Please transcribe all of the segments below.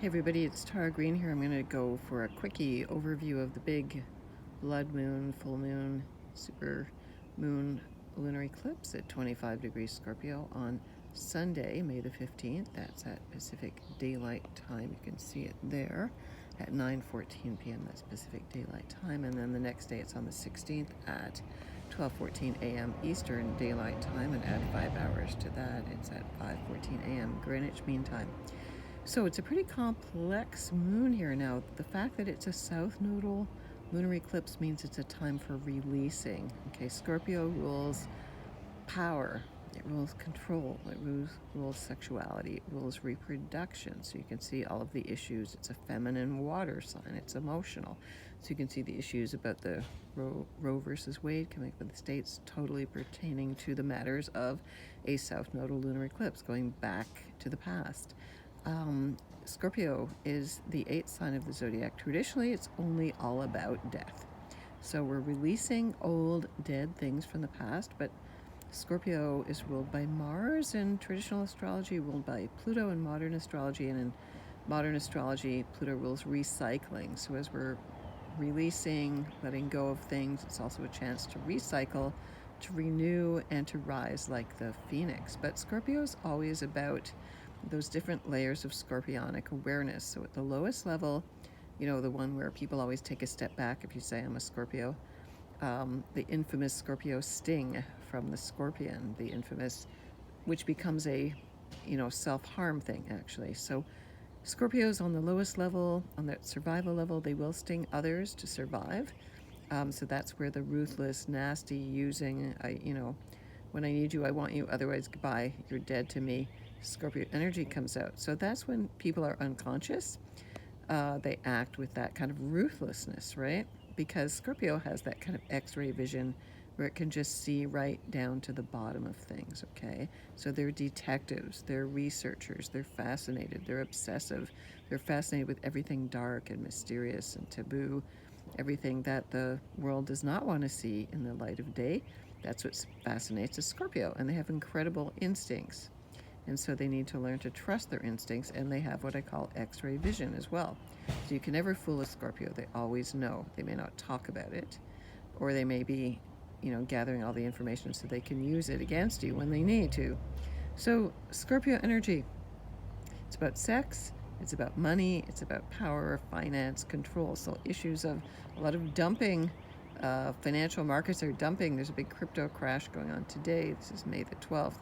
Hey everybody, it's Tara Green here. I'm going to go for a quickie overview of the big blood moon, full moon, super moon lunar eclipse at 25 degrees Scorpio on Sunday, May the 15th. That's at Pacific Daylight Time. You can see it there at 9:14 p.m. That's Pacific Daylight Time. And then the next day it's on the 16th at 12:14 a.m. Eastern Daylight Time, and add 5 hours to that. It's at 5:14 a.m. Greenwich Mean Time. So it's a pretty complex moon here now. The fact that it's a south nodal lunar eclipse means it's a time for releasing. Okay, Scorpio rules power, it rules control, it rules sexuality, it rules reproduction. So you can see all of the issues. It's a feminine water sign, it's emotional. So you can see the issues about the Roe versus Wade coming up in the States, totally pertaining to the matters of a south nodal lunar eclipse, going back to the past. Scorpio is the 8th sign of the zodiac. Traditionally, it's only all about death. So we're releasing old, dead things from the past, but Scorpio is ruled by Mars in traditional astrology, ruled by Pluto in modern astrology, and in modern astrology, Pluto rules recycling. So as we're releasing, letting go of things, it's also a chance to recycle, to renew, and to rise like the phoenix. But Scorpio is always about those different layers of scorpionic awareness. So at the lowest level, you know, the one where people always take a step back if you say I'm a Scorpio, the infamous Scorpio sting from the scorpion, the infamous, which becomes a, self-harm thing actually. So Scorpios on the lowest level, on that survival level, they will sting others to survive. So that's where the ruthless, nasty using, when I need you, I want you, otherwise goodbye, you're dead to me, Scorpio energy comes out. So that's when people are unconscious. They act with that kind of ruthlessness, right? Because Scorpio has that kind of X-ray vision where it can just see right down to the bottom of things, okay? So they're detectives, they're researchers, they're fascinated, they're obsessive, they're fascinated with everything dark and mysterious and taboo, everything that the world does not want to see in the light of day. That's what fascinates a Scorpio, and they have incredible instincts. And so they need to learn to trust their instincts, and they have what I call X-ray vision as well. So you can never fool a Scorpio. They always know. They may not talk about it, or they may be, gathering all the information so they can use it against you when they need to. So Scorpio energy, it's about sex, it's about money, it's about power, finance, control. So issues of a lot of dumping. Financial markets are dumping. There's a big crypto crash going on today. This is May the 12th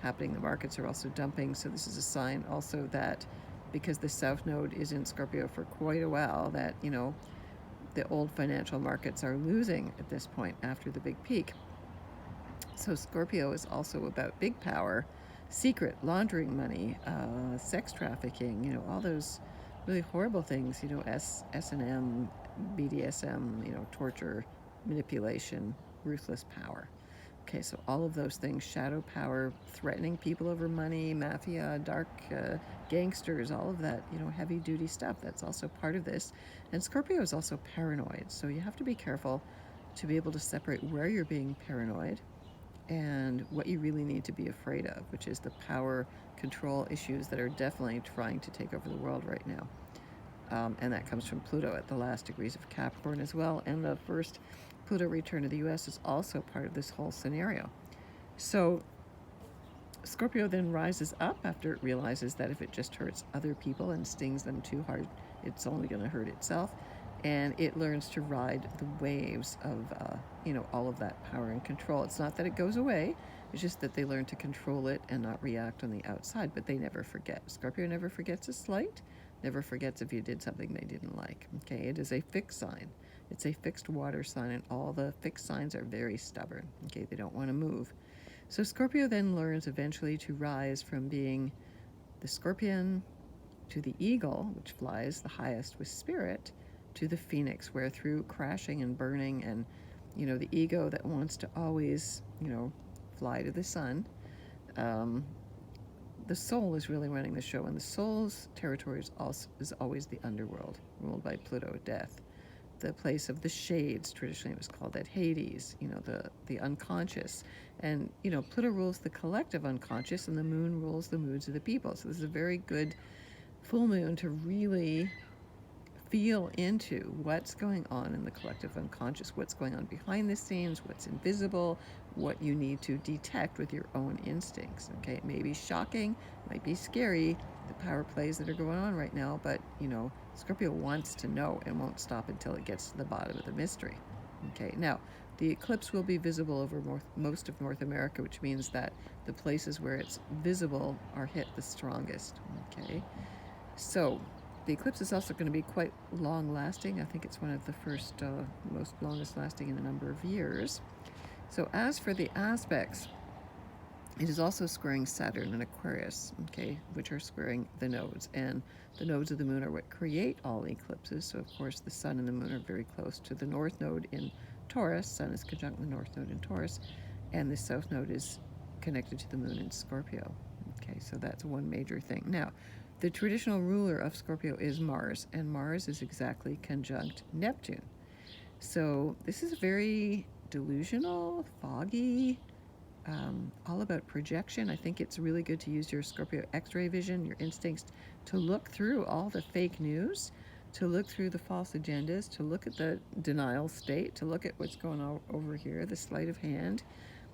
happening. The markets are also dumping. So this is a sign also that because the South Node is in Scorpio for quite a while, that, the old financial markets are losing at this point after the big peak. So Scorpio is also about big power, secret laundering money, sex trafficking, all those really horrible things, S&M, BDSM, torture, manipulation, ruthless power. Okay, so all of those things, shadow power, threatening people over money, mafia, dark gangsters, all of that, heavy duty stuff, that's also part of this. And Scorpio is also paranoid, so you have to be careful to be able to separate where you're being paranoid and what you really need to be afraid of, which is the power control issues that are definitely trying to take over the world right now. And that comes from Pluto at the last degrees of Capricorn as well. And the first Pluto return to the US is also part of this whole scenario. So Scorpio then rises up after it realizes that if it just hurts other people and stings them too hard, it's only going to hurt itself. And it learns to ride the waves of, all of that power and control. It's not that it goes away. It's just that they learn to control it and not react on the outside. But they never forget. Scorpio never forgets a slight. Never forgets if you did something they didn't like. Okay, it is a fixed sign. It's a fixed water sign, and all the fixed signs are very stubborn. Okay, they don't want to move. So Scorpio then learns eventually to rise from being the scorpion to the eagle, which flies the highest with spirit, to the phoenix, where through crashing and burning and, the ego that wants to always, fly to the sun, the soul is really running the show, and the soul's territory is always the underworld, ruled by Pluto, death, the place of the shades. Traditionally it was called that, Hades, the unconscious. And, Pluto rules the collective unconscious, and the moon rules the moods of the people. So this is a very good full moon to really feel into what's going on in the collective unconscious, what's going on behind the scenes, what's invisible, what you need to detect with your own instincts. Okay, it may be shocking, it might be scary, the power plays that are going on right now, but you know, Scorpio wants to know and won't stop until it gets to the bottom of the mystery. Okay, now the eclipse will be visible over most of North America, which means that the places where it's visible are hit the strongest. Okay, so the eclipse is also going to be quite long lasting. I think it's one of the first, most longest lasting in a number of years. So as for the aspects, it is also squaring Saturn and Aquarius, okay, which are squaring the nodes. And the nodes of the moon are what create all eclipses. So, of course, the sun and the moon are very close to the north node in Taurus. Sun is conjunct the north node in Taurus. And the south node is connected to the moon in Scorpio. Okay, so that's one major thing. Now, the traditional ruler of Scorpio is Mars, and Mars is exactly conjunct Neptune. So this is very delusional, foggy, all about projection. I think it's really good to use your Scorpio X-ray vision, your instincts, to look through all the fake news, to look through the false agendas, to look at the denial state, to look at what's going on over here, the sleight of hand.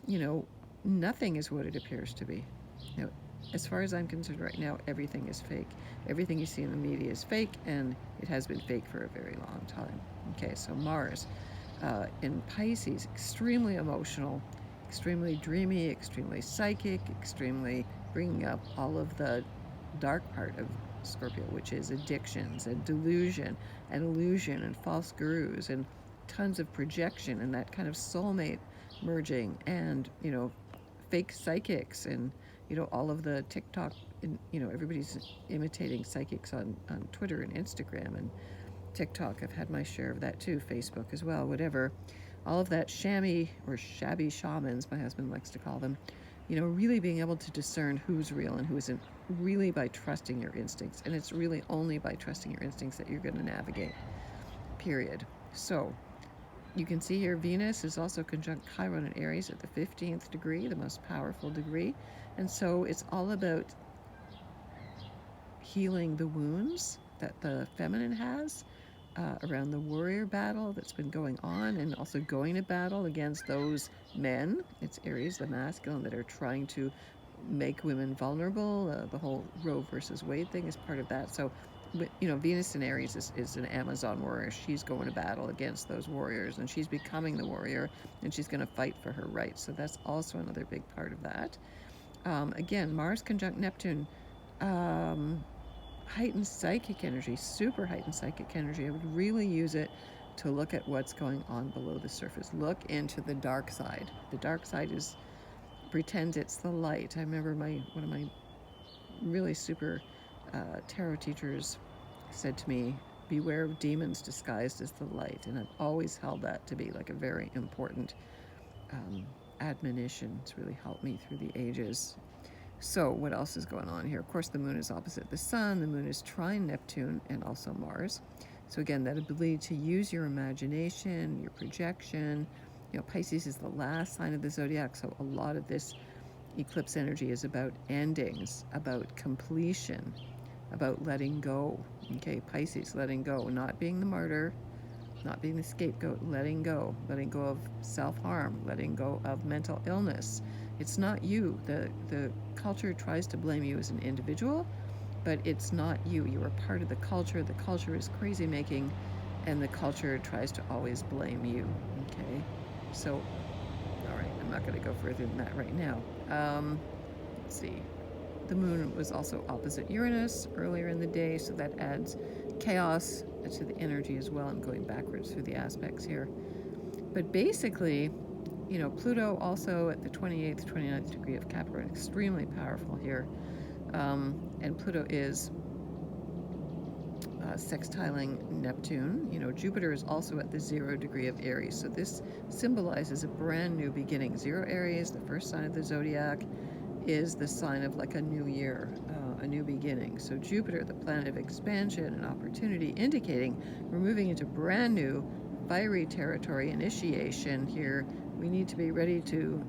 You know, nothing is what it appears to be. Now, as far as I'm concerned right now, everything is fake. Everything you see in the media is fake, and it has been fake for a very long time. Okay, so Mars in Pisces, extremely emotional, extremely dreamy, extremely psychic, extremely bringing up all of the dark part of Scorpio, which is addictions and delusion and illusion and false gurus and tons of projection and that kind of soulmate merging and, you know, fake psychics and, you know, all of the TikTok, and, you know, everybody's imitating psychics on Twitter and Instagram and TikTok. I've had my share of that too, Facebook as well, whatever. All of that shabby shamans, my husband likes to call them, you know, really being able to discern who's real and who isn't, really by trusting your instincts. And it's really only by trusting your instincts that you're going to navigate, period. So you can see here Venus is also conjunct Chiron in Aries at the 15th degree, the most powerful degree. And so it's all about healing the wounds that the feminine has around the warrior battle that's been going on, and also going to battle against those men. It's Aries, the masculine, that are trying to make women vulnerable. The whole Roe versus Wade thing is part of that. So, you know, Venus in Aries is an Amazon warrior. She's going to battle against those warriors, and she's becoming the warrior, and she's going to fight for her rights. So that's also another big part of that. Again, Mars conjunct Neptune. Heightened psychic energy, super heightened psychic energy. I would really use it to look at what's going on below the surface. Look into the dark side. The dark side pretends it's the light. I remember one of my really super tarot teachers said to me, beware of demons disguised as the light. And I've always held that to be like a very important admonition. It's really helped me through the ages. So what else is going on here? Of course, the moon is opposite the sun. The moon is trine Neptune and also Mars. So again, that ability to use your imagination, your projection. You know, Pisces is the last sign of the zodiac, so a lot of this eclipse energy is about endings, about completion, about letting go. Okay, Pisces, letting go, not being the martyr, not being the scapegoat, letting go of self-harm, letting go of mental illness. It's not you. The culture tries to blame you as an individual, but it's not you. You are part of the culture. The culture is crazy making, and the culture tries to always blame you. Okay, so, all right, I'm not going to go further than that right now. Let's see. The moon was also opposite Uranus earlier in the day, so that adds chaos to the energy as well. I'm going backwards through the aspects here. But basically, you know, Pluto also at the 28th, 29th degree of Capricorn, extremely powerful here. And Pluto is sextiling Neptune. You know, Jupiter is also at the 0 degree of Aries. So this symbolizes a brand new beginning. 0 Aries, the first sign of the zodiac, is the sign of like a new year, a new beginning. So Jupiter, the planet of expansion and opportunity, indicating we're moving into brand new fiery territory, initiation here. We need to be ready to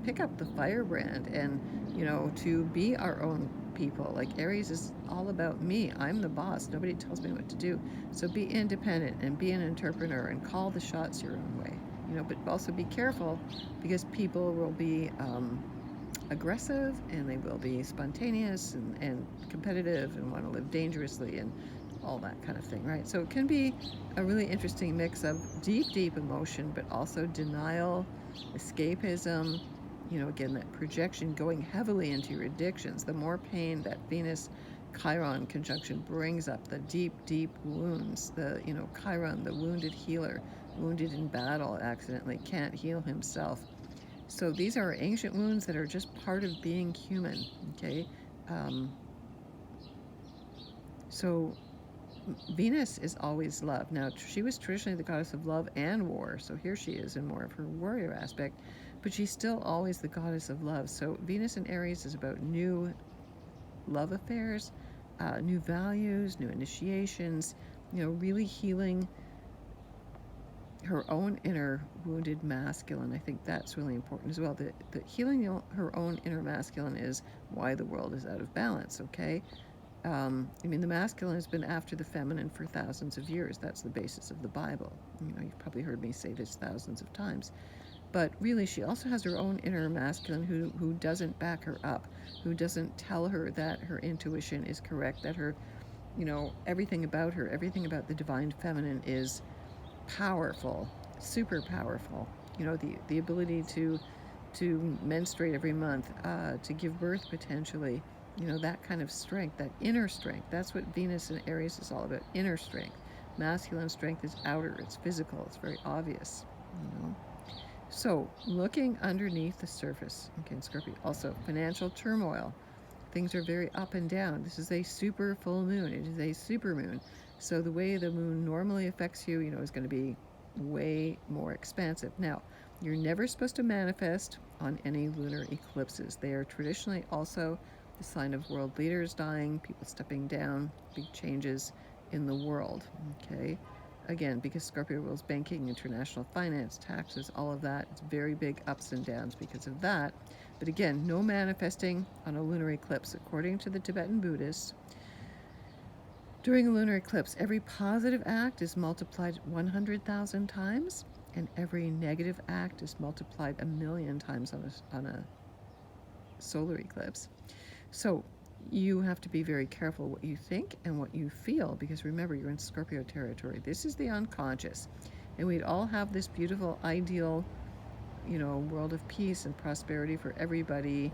pick up the firebrand and, you know, to be our own people. Like Aries is all about me. I'm the boss. Nobody tells me what to do. So be independent and be an entrepreneur and call the shots your own way. But also be careful, because people will be aggressive, and they will be spontaneous and competitive and want to live dangerously and all that kind of thing, right? So it can be a really interesting mix of deep emotion, but also denial, escapism, again, that projection, going heavily into your addictions. The more pain that Venus Chiron conjunction brings up, the deep wounds, the, Chiron, the wounded healer, wounded in battle, accidentally can't heal himself. So these are ancient wounds that are just part of being human, okay? So Venus is always love. Now, she was traditionally the goddess of love and war, so here she is in more of her warrior aspect, but she's still always the goddess of love. So Venus in Aries is about new love affairs, new values, new initiations, really healing her own inner wounded masculine. I think that's really important as well. The healing her own inner masculine is why the world is out of balance, okay? The masculine has been after the feminine for thousands of years. That's the basis of the Bible. You've probably heard me say this thousands of times. But really, she also has her own inner masculine who doesn't back her up, who doesn't tell her that her intuition is correct, that her, everything about her, everything about the divine feminine is powerful, super powerful. The ability to menstruate every month, to give birth potentially, that kind of strength, that inner strength. That's what Venus in Aries is all about, inner strength. Masculine strength is outer, it's physical, it's very obvious. So looking underneath the surface, okay, in Scorpio, also financial turmoil. Things are very up and down. This is a super full moon. It is a super moon. So the way the moon normally affects you, is going to be way more expansive. Now, you're never supposed to manifest on any lunar eclipses. They are traditionally also the sign of world leaders dying, people stepping down, big changes in the world, okay? Again, because Scorpio rules banking, international finance, taxes, all of that. It's very big ups and downs because of that. But again, no manifesting on a lunar eclipse. According to the Tibetan Buddhists, during a lunar eclipse, every positive act is multiplied 100,000 times, and every negative act is multiplied 1,000,000 times on a solar eclipse. So you have to be very careful what you think and what you feel, because remember, you're in Scorpio territory. This is the unconscious, and we'd all have this beautiful, ideal, world of peace and prosperity for everybody,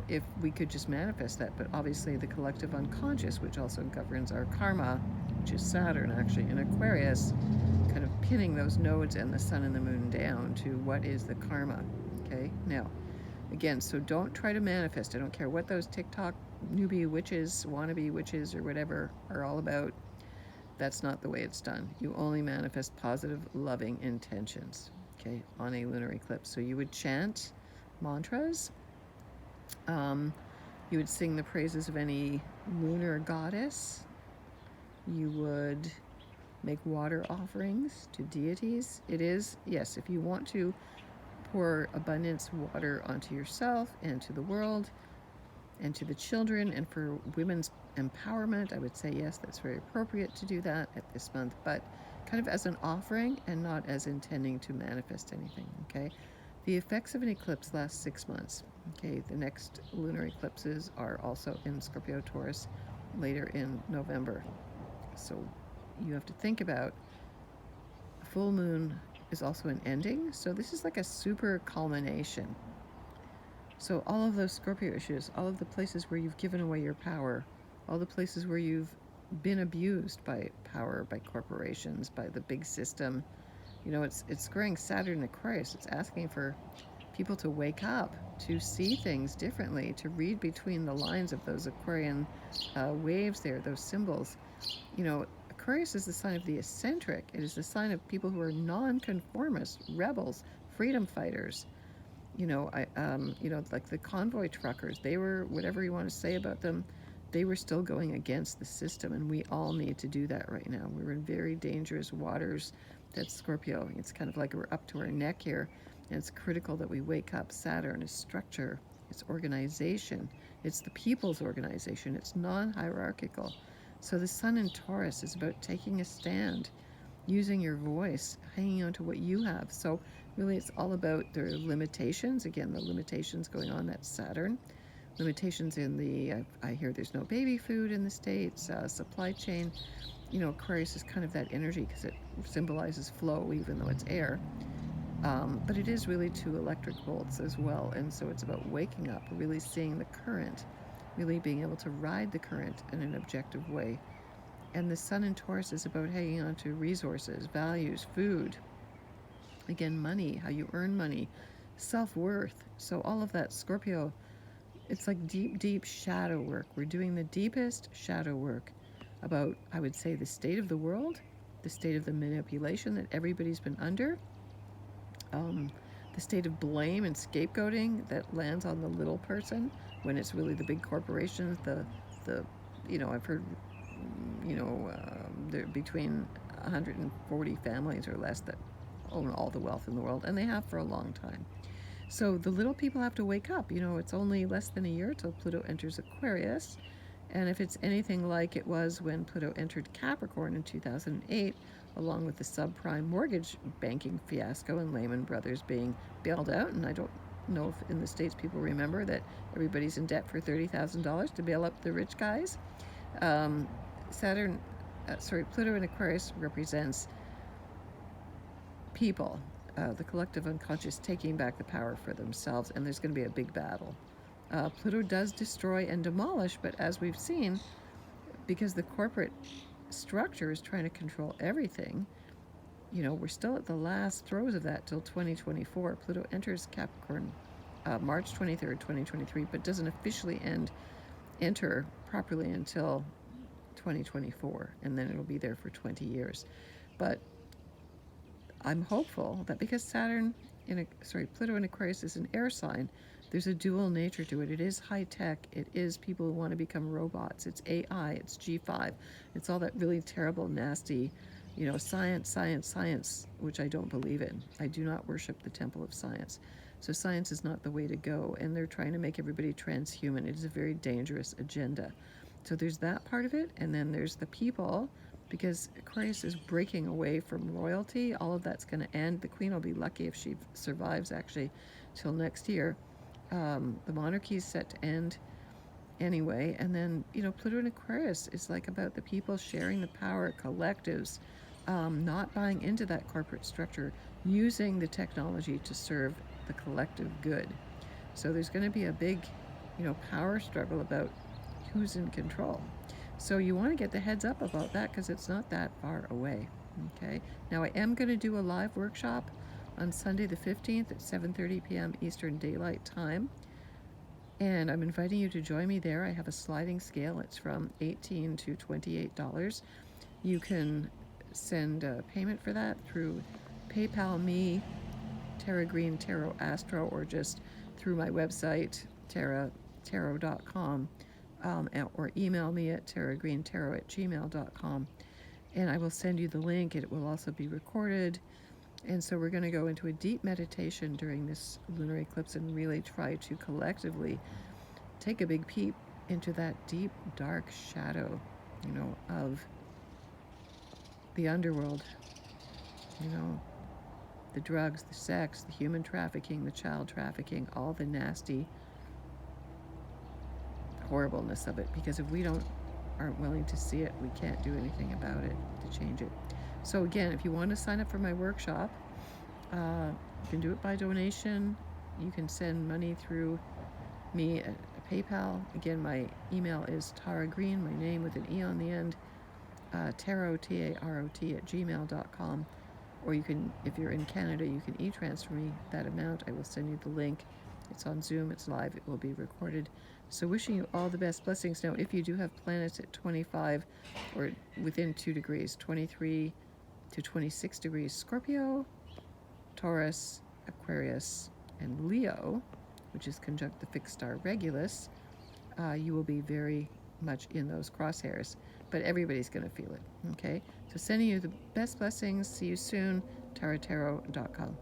if we could just manifest that. But obviously the collective unconscious, which also governs our karma, which is Saturn actually in Aquarius, kind of pinning those nodes and the sun and the moon down to what is the karma, okay? Now, again, so don't try to manifest. I don't care what those TikTok newbie witches, wannabe witches, or whatever are all about. That's not the way it's done. You only manifest positive, loving intentions, okay, on a lunar eclipse. So you would chant mantras. You would sing the praises of any lunar goddess. You would make water offerings to deities. It is, yes, if you want to pour abundance water onto yourself and to the world and to the children and for women's empowerment, I would say yes, that's very appropriate to do that at this month, but kind of as an offering and not as intending to manifest anything, okay? The effects of an eclipse last 6 months, okay? The next lunar eclipses are also in Scorpio Taurus later in November. So you have to think about full moon is also an ending, so this is like a super culmination. So all of those Scorpio issues, all of the places where you've given away your power, all the places where you've been abused by power, by corporations, by the big system, it's squaring Saturn and Aquarius. It's asking for people to wake up, to see things differently, to read between the lines of those Aquarian waves there, those symbols. Aquarius is the sign of the eccentric. It is the sign of people who are nonconformists, rebels, freedom fighters. Like the convoy truckers, they were, whatever you want to say about them, they were still going against the system, and we all need to do that right now. We're in very dangerous waters. That's Scorpio. It's kind of like we're up to our neck here, and it's critical that we wake up. Saturn is structure, It's organization. It's the people's organization. It's non-hierarchical. So the sun in Taurus is about taking a stand, using your voice, hanging on to what you have. So really it's all about their limitations. Again, the limitations going on, that's Saturn. Limitations in the, I hear there's no baby food in the States, supply chain. You know, Aquarius is kind of that energy because it symbolizes flow, even though it's air. But it is really 2 electric bolts as well. And so it's about waking up, really seeing the current, really being able to ride the current in an objective way. And the sun in Taurus is about hanging on to resources, values, food, again, money, how you earn money, self-worth. So all of that, Scorpio, it's like deep, deep shadow work. We're doing the deepest shadow work about, I would say, the state of the world, the state of the manipulation that everybody's been under, the state of blame and scapegoating that lands on the little person when it's really the big corporations, the you know, I've heard, you know, there between 140 families or less that own all the wealth in the world, and they have for a long time. So the little people have to wake up. You know, it's only less than a year till Pluto enters Aquarius. And if it's anything like it was when Pluto entered Capricorn in 2008, along with the subprime mortgage banking fiasco and Lehman Brothers being bailed out, and I don't know if in the States people remember that everybody's in debt for $30,000 to bail up the rich guys. Pluto in Aquarius represents people, the collective unconscious taking back the power for themselves, and there's going to be a big battle. Pluto does destroy and demolish, but as we've seen, because the corporate structure is trying to control everything, you know, we're still at the last throes of that till 2024. Pluto enters Capricorn March 23rd, 2023, but doesn't officially enter properly until 2024, and then it'll be there for 20 years. But I'm hopeful that because Pluto in Aquarius is an air sign, there's a dual nature to it. It is high tech. It is people who want to become robots. It's AI. It's G5. It's all that really terrible, nasty, you know, science, which I don't believe in. I do not worship the temple of science. So science is not the way to go, and they're trying to make everybody transhuman. It is a very dangerous agenda. So there's that part of it, and then there's the people, because Aquarius is breaking away from royalty. All of that's going to end. The Queen will be lucky if she survives, actually, till next year. The monarchy is set to end anyway. And then, you know, Pluto in Aquarius is like about the people sharing the power, collectives, not buying into that corporate structure, using the technology to serve the collective good. So there's going to be a big, you know, power struggle about who's in control. So you want to get the heads up about that because it's not that far away. Okay. Now I am going to do a live workshop on Sunday the 15th at 7:30 p.m. Eastern Daylight Time. And I'm inviting you to join me there. I have a sliding scale. It's from $18 to $28. You can send a payment for that through PayPal me, Tara Green Tarot Astro, or just through my website, tarot.com, or email me at taragreentarot@gmail.com. And I will send you the link. It will also be recorded. And so we're going to go into a deep meditation during this lunar eclipse and really try to collectively take a big peep into that deep, dark shadow, you know, of the underworld, you know, the drugs, the sex, the human trafficking, the child trafficking, all the nasty horribleness of it. Because if we aren't willing to see it, we can't do anything about it to change it. So again, if you want to sign up for my workshop, you can do it by donation. You can send money through me at PayPal. Again, my email is Tara Green, my name with an E on the end, tarot, T-A-R-O-T @gmail.com. Or you can, if you're in Canada, you can e-transfer me that amount. I will send you the link. It's on Zoom, it's live, it will be recorded. So wishing you all the best blessings. Now, if you do have planets at 25 or within 2 degrees, 23 to 26 degrees, Scorpio, Taurus, Aquarius, and Leo, which is conjunct the fixed star Regulus, you will be very much in those crosshairs. But everybody's going to feel it, okay? So sending you the best blessings. See you soon. TaraTarot.com.